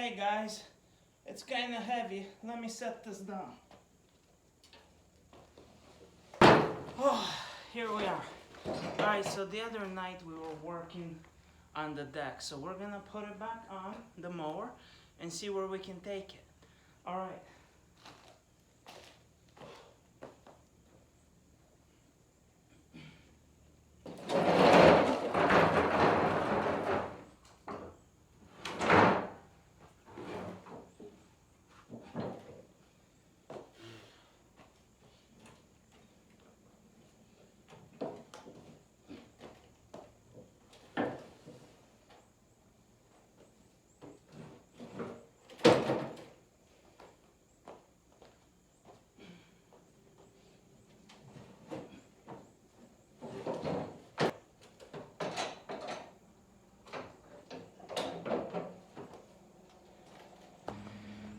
Hey guys, it's kind of heavy. Let me set this down. Oh, here we are. Alright, so the other night we were working on the deck. So we're gonna put it back on the mower and see where we can take it. Alright.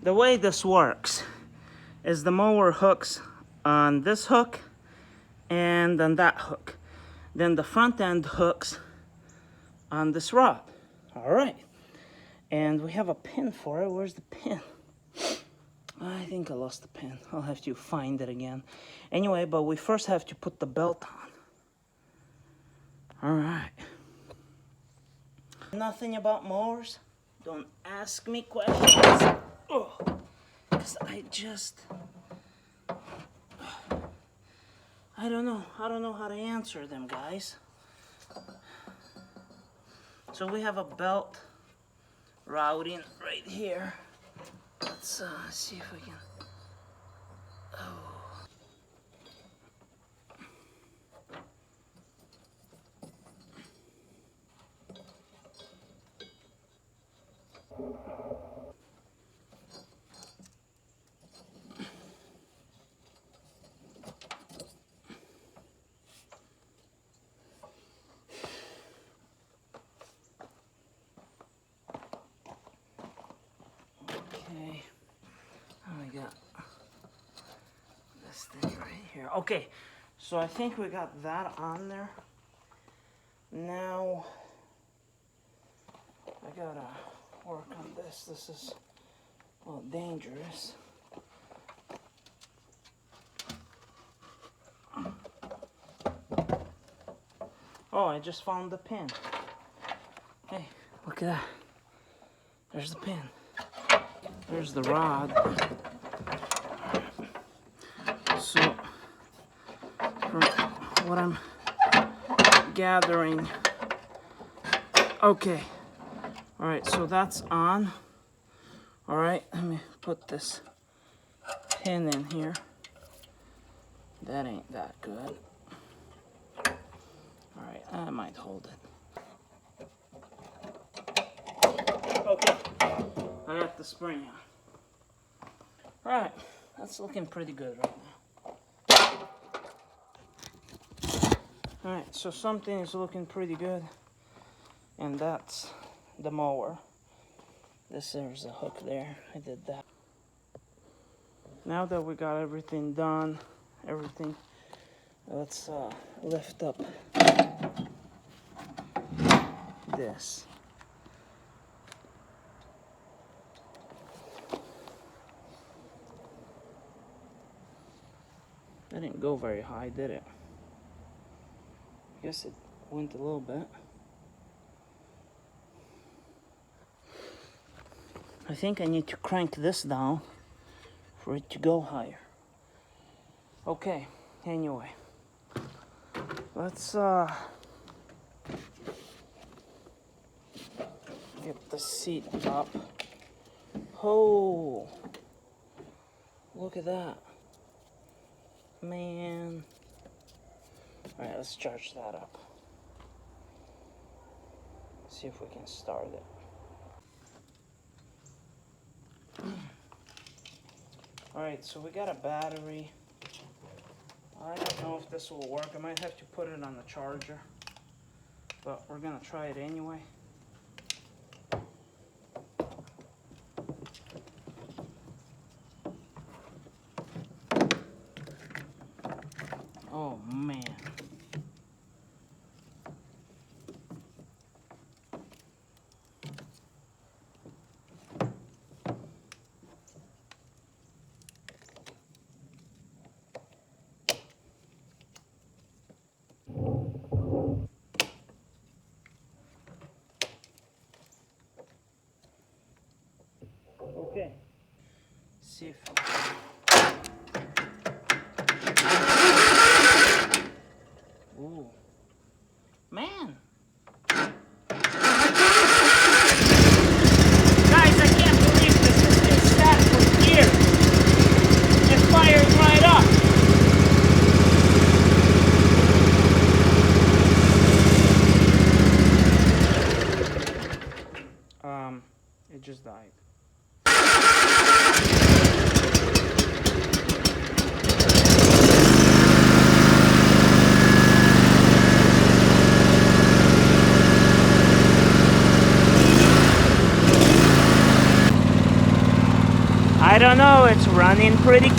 The way this works is the mower hooks on this hook and on that hook. Then the front end hooks on this rod. All right. And we have a pin for it. Where's the pin? I think I lost the pin. I'll have to find it again. Anyway, but we first have to put the belt on. All right. Nothing about mowers. Don't ask me questions. Oh, because I don't know how to answer them, guys. So we have a belt routing right here. Let's see if we can. Oh. Okay, we got this thing right here. Okay, so I think we got that on there. Now I gotta work on this. This is a little dangerous. Oh, I just found the pin. Hey, look at that. There's the pin. There's the rod. So, from what I'm gathering, okay. All right, so that's on. All right, let me put this pin in here. That ain't that good. All right, I might hold it. Okay, I got the spring on. All right, that's looking pretty good right now. All right, so something is looking pretty good, and that's the mower. There's a hook there. I did that. Now that we got everything done, let's lift up this. That didn't go very high, did it? I guess it went a little bit. I think I need to crank this down for it to go higher. Okay, anyway. Let's get the seat up. Oh, look at that. Man. All right, let's charge that up. See if we can start it. All right, so we got a battery. I don't know if this will work. I might have to put it on the charger, but we're gonna try it anyway. Oh man. see if... Ooh. Man! Guys, I can't believe this. This thing sat for years. It fired right up. It just died. I don't know, it's running pretty good.